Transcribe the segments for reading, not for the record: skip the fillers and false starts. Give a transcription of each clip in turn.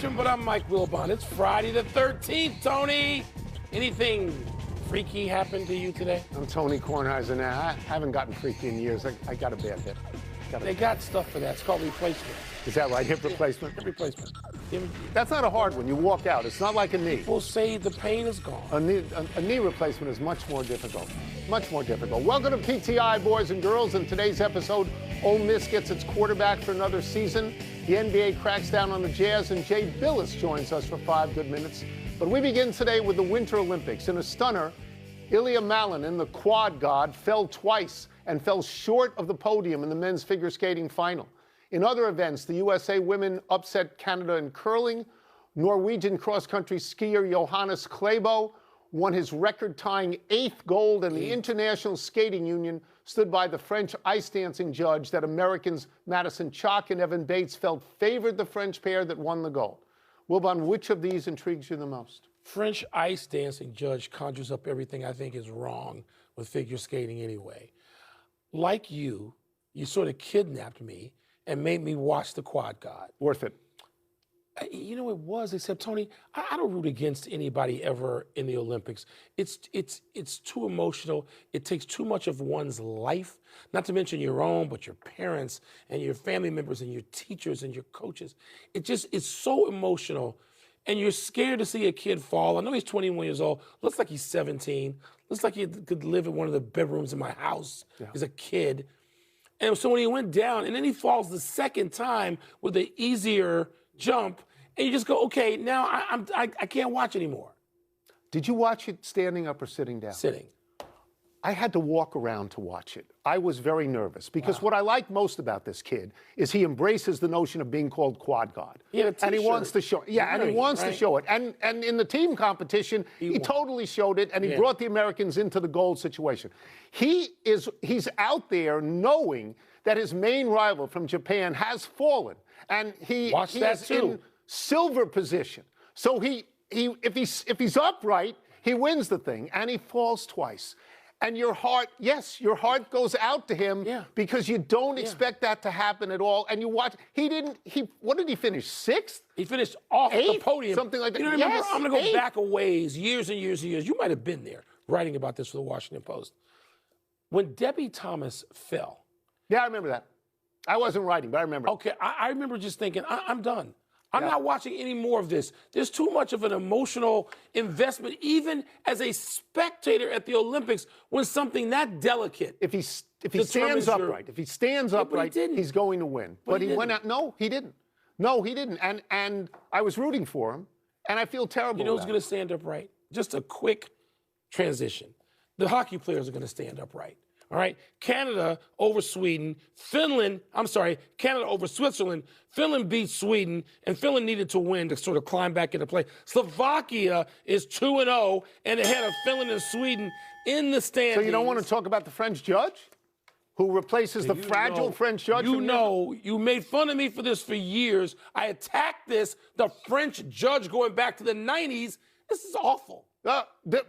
Interruption, but I'm Mike Wilbon. It's Friday the 13th, Tony. Anything freaky happened to you today? I'm Tony Kornheiser now. I haven't gotten freaky in years. I got a bad hip. They got stuff for that. It's called replacement. Is that right? Hip replacement? Hip replacement. That's not a hard one. You walk out. It's not like a knee. People say the pain is gone. A knee replacement is much more difficult. Much more difficult. Welcome to PTI, boys and girls. In today's episode, Ole Miss gets its quarterback for another season. The NBA cracks down on the Jazz, and Jay Billis joins us for 5 good minutes. But we begin today with the Winter Olympics. In a stunner, Ilya Malinin, the quad god, fell twice and fell short of the podium in the men's figure skating final. In other events, the USA women upset Canada in curling. Norwegian cross-country skier Johannes Klæbo won his record-tying 8th gold, and the International Skating Union stood by the French ice dancing judge that Americans Madison Chock and Evan Bates felt favored the French pair that won the gold. Wilbon, which of these intrigues you the most? French ice dancing judge conjures up everything I think is wrong with figure skating anyway. Like you sort of kidnapped me and made me watch the quad god. Worth it. You know, it was, except, Tony, I don't root against anybody ever in the Olympics. It's too emotional. It takes too much of one's life, not to mention your own, but your parents and your family members and your teachers and your coaches. It's so emotional, and you're scared to see a kid fall. I know he's 21 years old, looks like he's 17, looks like he could live in one of the bedrooms in my house. Yeah. He's a kid. And so when he went down, and then he falls the second time with the easier jump, and you just go, okay, now I can't watch anymore. Did you watch it standing up or sitting down? Sitting. I had to walk around to watch it. I was very nervous because what I like most about this kid is he embraces the notion of being called quad god. And he wants to show to show it. And in the team competition, he totally showed it, and he brought the Americans into the gold situation. He's out there knowing that his main rival from Japan has fallen, and he is in silver position. So if he's upright, he wins the thing, and he falls twice. And your heart goes out to him because you don't expect that to happen at all. And you watch, what did he finish, 6th? He finished off the podium. Something like that. You know, remember, I'm going to go back a ways, years and years and years. You might have been there writing about this for the Washington Post. When Debbie Thomas fell. Yeah, I remember that. I wasn't writing, but I remember. Okay, I remember just thinking, I'm done. I'm not watching any more of this. There's too much of an emotional investment, even as a spectator at the Olympics, when something that delicate. If he stands upright, he's going to win. But he went out. No, he didn't. No, he didn't. And I was rooting for him, and I feel terrible. You know who's going to stand upright? Just a quick transition. The hockey players are going to stand upright. All right, Canada over Sweden, Canada over Switzerland. Finland beat Sweden, and Finland needed to win to sort of climb back into play. Slovakia is 2-0 and ahead of Finland and Sweden in the standings. So you don't want to talk about the French judge who replaces the fragile French judge? You made fun of me for this for years. I attacked the French judge going back to the 90s. This is awful.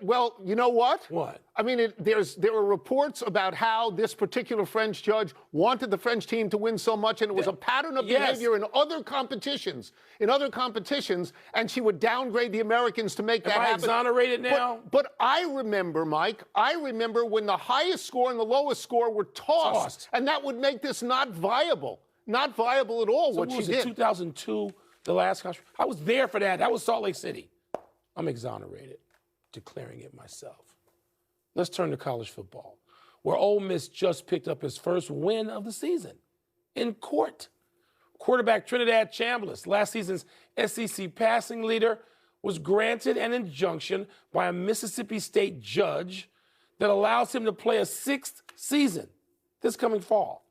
Well, you know what? What? I mean, there were reports about how this particular French judge wanted the French team to win so much, and it was a pattern of behavior in other competitions. And she would downgrade the Americans to make that happen. Am I exonerated now? But I remember, Mike, when the highest score and the lowest score were tossed. And that would make this not viable. Not viable at all, so what she did. 2002, the last country? I was there for that. That was Salt Lake City. I'm exonerated. Declaring it myself. Let's turn to college football, where Ole Miss just picked up his first win of the season in court. Quarterback Trinidad Chambliss, last season's SEC passing leader, was granted an injunction by a Mississippi State judge that allows him to play a 6th season this coming fall.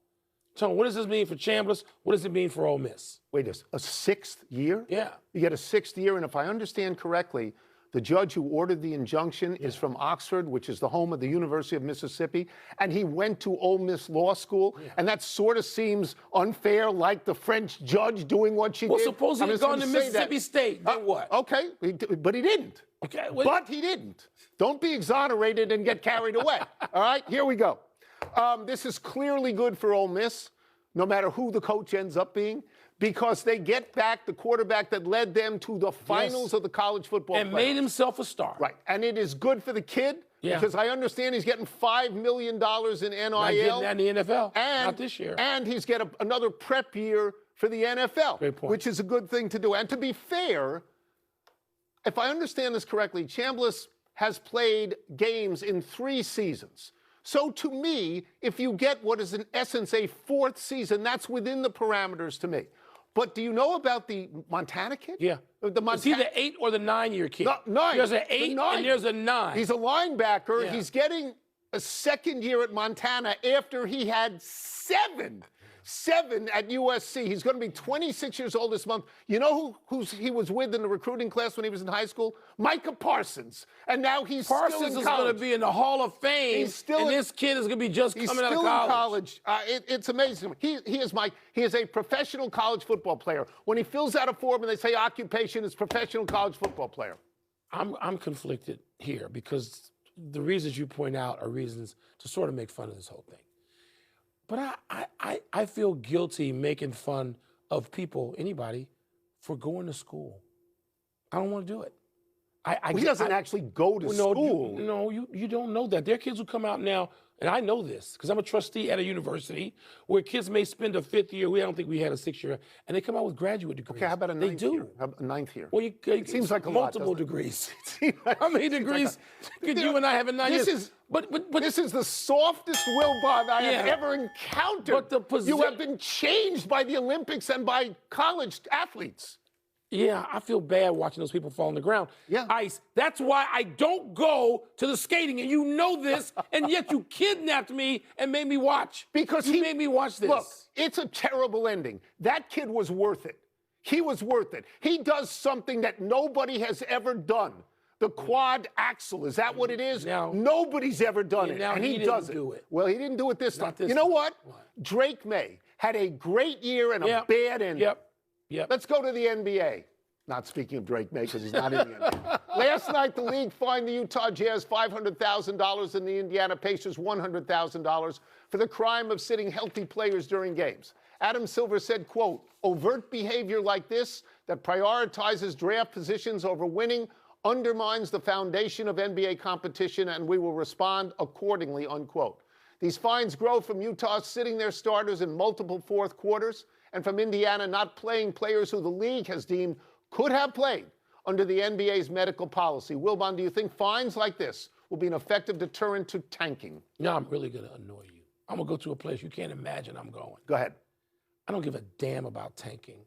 Tony, what does this mean for Chambliss? What does it mean for Ole Miss? Wait, a 6th year? Yeah. You get a 6th year, and if I understand correctly, the judge who ordered the injunction is from Oxford, which is the home of the University of Mississippi, and he went to Ole Miss Law School, and that sort of seems unfair, like the French judge doing what she did. Well, suppose he had gone to Mississippi State, then what? Okay, but he didn't. Okay, but he didn't. Don't be exonerated and get carried away. All right, here we go. This is clearly good for Ole Miss, no matter who the coach ends up being. because they get back the quarterback that led them to the finals of the college football and playoffs. made himself a star. Right, and it is good for the kid because I understand he's getting $5 million in NIL. Not getting that in the NFL, and, not this year. And he's getting another prep year for the NFL, Great point. which is a good thing to do. And to be fair, if I understand this correctly, Chambliss has played games in 3 seasons. So to me, if you get what is in essence a 4th season, that's within the parameters to me. But do you know about the Montana kid? Yeah. Is he the 8 or the 9-year kid? No, 9. There's an 8 and there's a 9. He's a linebacker. Yeah. He's getting a 2nd year at Montana after he had 7 at USC. He's going to be 26 years old this month. You know who he was with in the recruiting class when he was in high school? Micah Parsons. And now he's still in college. Parsons is going to be in the Hall of Fame, and this kid is going to be just coming out of college. It's amazing. He is a professional college football player. When he fills out a form and they say occupation is professional college football player. I'm conflicted here because the reasons you point out are reasons to sort of make fun of this whole thing. But I feel guilty making fun of people, anybody, for going to school. I don't want to do it. He doesn't actually go to school. You don't know that. There are kids who come out now, and I know this because I'm a trustee at a university where kids may spend a 5th year. I don't think we had a 6th year, and they come out with graduate degrees. Okay, how about a 9th year? How about a 9th year? Well, it seems like multiple degrees. How many degrees could you and I have in 9 years? But this is the softest Wilbon I have ever encountered. But you have been changed by the Olympics and by college athletes. Yeah, I feel bad watching those people fall on the ground. Yeah. Ice, that's why I don't go to the skating, and you know this, and yet you kidnapped me and made me watch. Because you made me watch this. Look, it's a terrible ending. That kid was worth it. He was worth it. He does something that nobody has ever done. The quad axle, is that what it is? Nobody's ever done it, and he does it. Well, he didn't do it this time. You know what? Drake May had a great year and a bad ending. Yep. Let's go to the NBA. Not speaking of Drake May because he's not in the NBA. Last night, the league fined the Utah Jazz $500,000 and the Indiana Pacers $100,000 for the crime of sitting healthy players during games. Adam Silver said, quote, overt behavior like this that prioritizes draft positions over winning undermines the foundation of NBA competition and we will respond accordingly, unquote. These fines grow from Utah sitting their starters in multiple 4th quarters and from Indiana not playing players who the league has deemed could have played under the NBA's medical policy. Wilbon, do you think fines like this will be an effective deterrent to tanking? No, I'm really going to annoy you. I'm going to go to a place you can't imagine I'm going. Go ahead. I don't give a damn about tanking.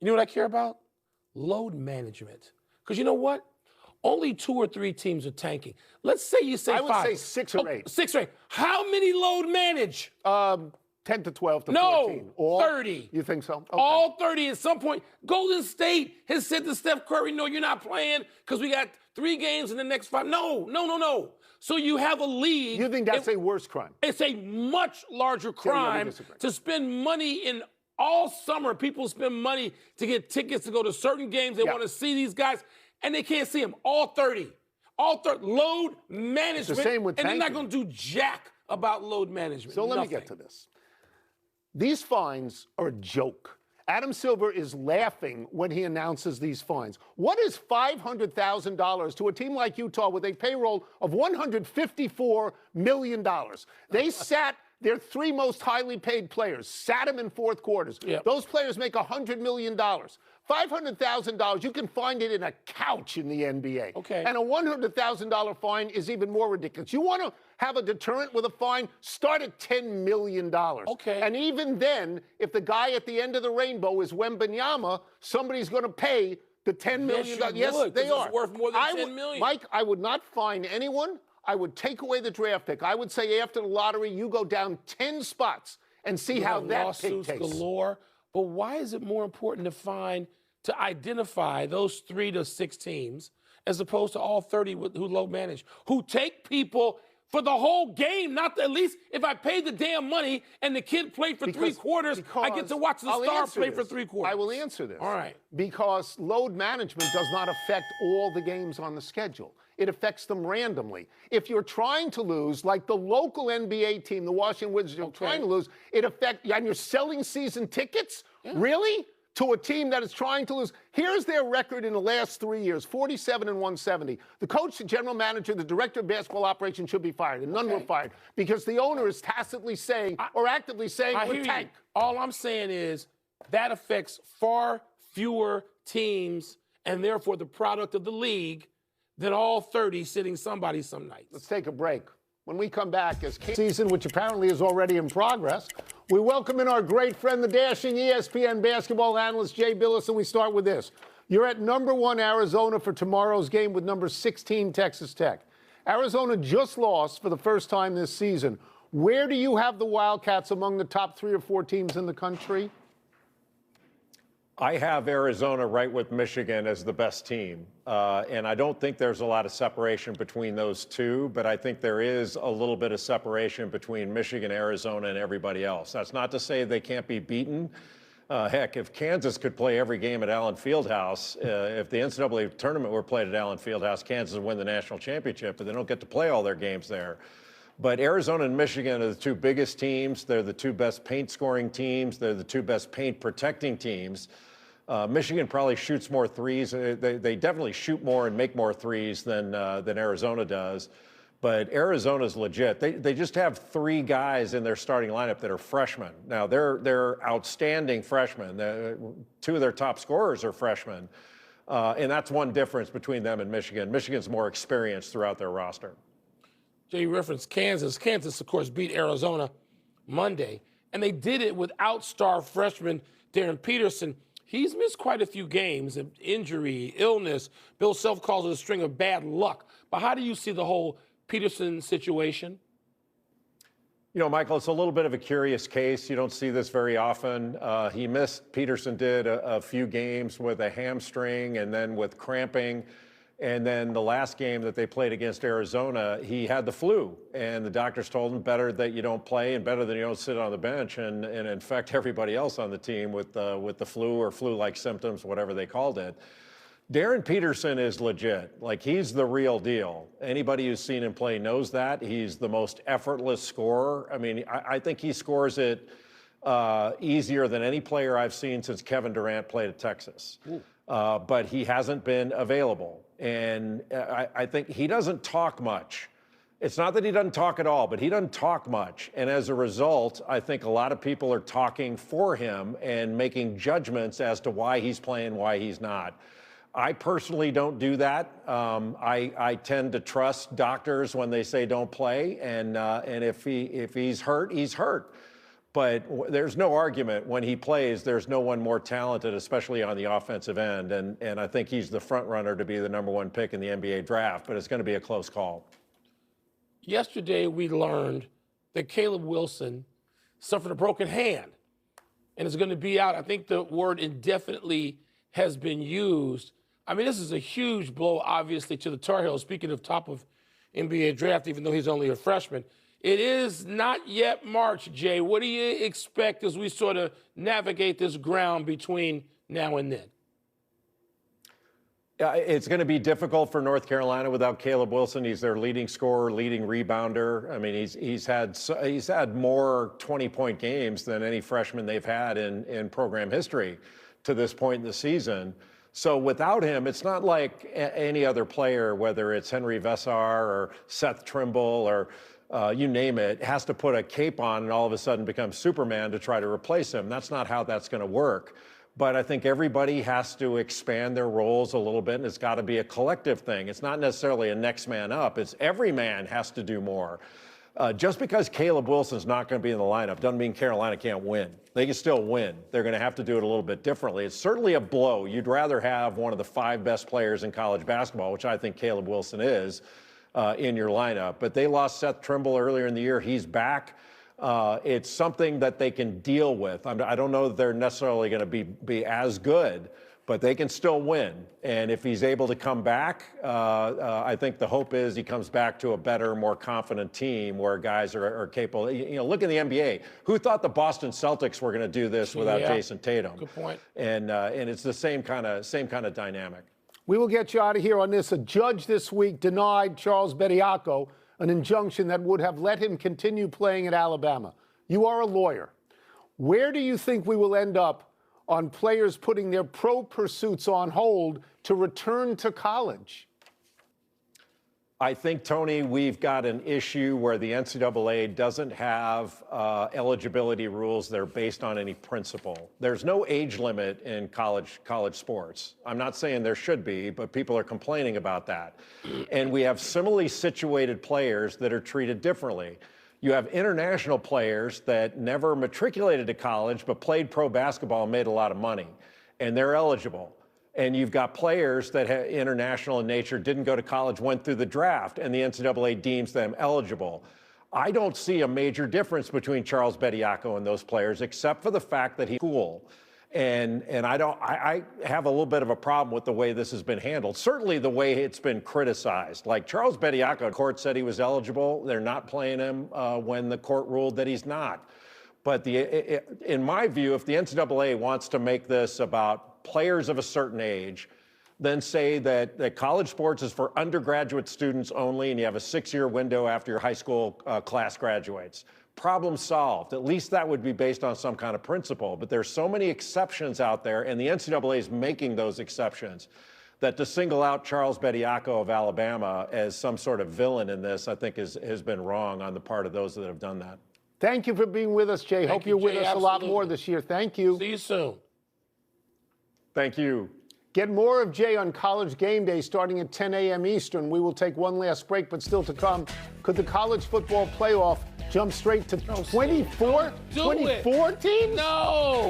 You know what I care about? Load management. Because you know what? Only 2 or 3 teams are tanking. Let's say you say 5. I would say 6 or 8. 6 or 8. How many load manage? 10 to 12 to 14. No, 30. You think so? Okay. All 30 at some point. Golden State has said to Steph Curry, no, you're not playing because we got 3 games in the next 5. No. So you have a league. You think that's a worse crime? It's a much larger crime to spend money in all summer. People spend money to get tickets to go to certain games. They want to see these guys, and they can't see them. All 30. Load management. It's the same with tanking. And they're not going to do jack about load management. So let me get to this. These fines are a joke. Adam Silver is laughing when he announces these fines. What is $500,000 to a team like Utah with a payroll of $154 million? They sat their 3 most highly paid players, sat them in 4th quarters. Those players make $100 million. $500,000, you can find it in a couch in the NBA. Okay. And a $100,000 fine is even more ridiculous. You want to have a deterrent with a fine? Start at $10 million. Okay. And even then, if the guy at the end of the rainbow is Wembanyama, somebody's going to pay the $10 million. Yes, they are. It's worth more than $10 million. Mike, I would not fine anyone. I would take away the draft pick. I would say after the lottery, you go down 10 spots and see how that pick tastes. Lawsuits galore. But why is it more important to identify those 3 to 6 teams as opposed to all 30 who load manage, who take people for the whole game, not at least if I pay the damn money and the kid played for 3 quarters, I get to watch the star play for 3 quarters. I will answer this. All right. Because load management does not affect all the games on the schedule. It affects them randomly. If you're trying to lose, like the local NBA team, the Washington Wizards, are trying to lose, it affects, and you're selling season tickets, Really? To a team that is trying to lose. Here's their record in the last 3 years, 47 and 170. The coach, the general manager, the director of basketball operations should be fired, and none were fired because the owner is tacitly saying or actively saying we're tank. All I'm saying is that affects far fewer teams and therefore the product of the league than all 30 sitting somebody some nights. Let's take a break. When we come back, as season, which apparently is already in progress, we welcome in our great friend, the dashing ESPN basketball analyst, Jay Billis, and we start with this. You're at #1 Arizona for tomorrow's game with #16 Texas Tech. Arizona just lost for the first time this season. Where do you have the Wildcats among the top 3 or 4 teams in the country? I have Arizona right with Michigan as the best team. And I don't think there's a lot of separation between those two, but I think there is a little bit of separation between Michigan, Arizona, and everybody else. That's not to say they can't be beaten. Heck, if Kansas could play every game at Allen Fieldhouse, if the NCAA tournament were played at Allen Fieldhouse, Kansas would win the national championship, but they don't get to play all their games there. But Arizona and Michigan are the 2 biggest teams. They're the 2 best paint scoring teams. They're the 2 best paint protecting teams. Michigan probably shoots more threes. They definitely shoot more and make more threes than Arizona does. But Arizona's legit. They just have 3 guys in their starting lineup that are freshmen. Now, they're outstanding freshmen. 2 of their top scorers are freshmen. And that's one difference between them and Michigan. Michigan's more experienced throughout their roster. Jay, you referenced Kansas. Kansas, of course, beat Arizona Monday. And they did it without star freshman Darren Peterson. He's missed quite a few games, injury, illness. Bill Self calls it a string of bad luck. But how do you see the whole Peterson situation? You know, Michael, it's a little bit of a curious case. You don't see this very often. Peterson did a few games with a hamstring and then with cramping. And then the last game that they played against Arizona, he had the flu. And the doctors told him better that you don't play and better than you don't sit on the bench and infect everybody else on the team with the flu or flu-like symptoms, whatever they called it. Darren Peterson is legit. Like, he's the real deal. Anybody who's seen him play knows that. He's the most effortless scorer. I mean, I think he scores it easier than any player I've seen since Kevin Durant played at Texas. But he hasn't been available. And I think he doesn't talk much. It's not that he doesn't talk at all, but he doesn't talk much. And as a result, I think a lot of people are talking for him and making judgments as to why he's playing, why he's not. I personally don't do that. I tend to trust doctors when they say don't play. And if he's hurt, he's hurt. But there's no argument when he plays, there's no one more talented, especially on the offensive end. And I think he's the front runner to be the #1 pick in the NBA draft, but it's going to be a close call. Yesterday, we learned that Caleb Wilson suffered a broken hand and is going to be out. I think the word indefinitely has been used. I mean, this is a huge blow, obviously, to the Tar Heels. Speaking of top of NBA draft, even though he's only a freshman. It is not yet March, Jay. What do you expect as we sort of navigate this ground between now and then? It's going to be difficult for North Carolina without Caleb Wilson. He's their leading scorer, leading rebounder. I mean, he's had more 20-point games than any freshman they've had in program history to this point in the season. So without him, it's not like any other player, whether it's Henry Vessar or Seth Trimble or you name it, has to put a cape on and all of a sudden become Superman to try to replace him. That's not how that's going to work. But I think everybody has to expand their roles a little bit, and it's got to be a collective thing. It's not necessarily a next man up. It's every man has to do more. Just because Caleb Wilson's not going to be in the lineup doesn't mean Carolina can't win. They can still win. They're going to have to do it a little bit differently. It's certainly a blow. You'd rather have one of the 5 best players in college basketball, which I think Caleb Wilson is, in your lineup. But they lost Seth Trimble earlier in the year. He's back. It's something that they can deal with. I don't know that they're necessarily going to be as good, but they can still win. And if he's able to come back, I think the hope is he comes back to a better, more confident team where guys are capable. You know, look in the NBA. Who thought the Boston Celtics were going to do this without Jason Tatum? Good point. And it's the same kind of dynamic. We will get you out of here on this. A judge this week denied Charles Bediako an injunction that would have let him continue playing at Alabama. You are a lawyer. Where do you think we will end up on players putting their pro pursuits on hold to return to college? I think, Tony, we've got an issue where the NCAA doesn't have eligibility rules that are based on any principle. There's no age limit in college sports. I'm not saying there should be, but people are complaining about that. And we have similarly situated players that are treated differently. You have international players that never matriculated to college but played pro basketball and made a lot of money, and they're eligible. And you've got players that are international in nature, didn't go to college, went through the draft, and the NCAA deems them eligible. I don't see a major difference between Charles Bediako and those players, except for the fact that he's cool. And I have a little bit of a problem with the way this has been handled. Certainly the way it's been criticized. Like Charles Bediako, the court said he was eligible. They're not playing him when the court ruled that he's not. But in my view, if the NCAA wants to make this about players of a certain age, then say that college sports is for undergraduate students only, and you have a 6-year window after your high school class graduates. Problem solved. At least that would be based on some kind of principle. But there's so many exceptions out there, and the NCAA is making those exceptions, that to single out Charles Bediako of Alabama as some sort of villain in this, I think has been wrong on the part of those that have done that. Thank you for being with us, Jay. Hope you're with us a lot more this year. Thank you. See you soon. Thank you. Get more of Jay on College Game Day starting at 10 a.m. Eastern. We will take one last break, but still to come. Could the college football playoff jump straight to 24? 24 teams? No.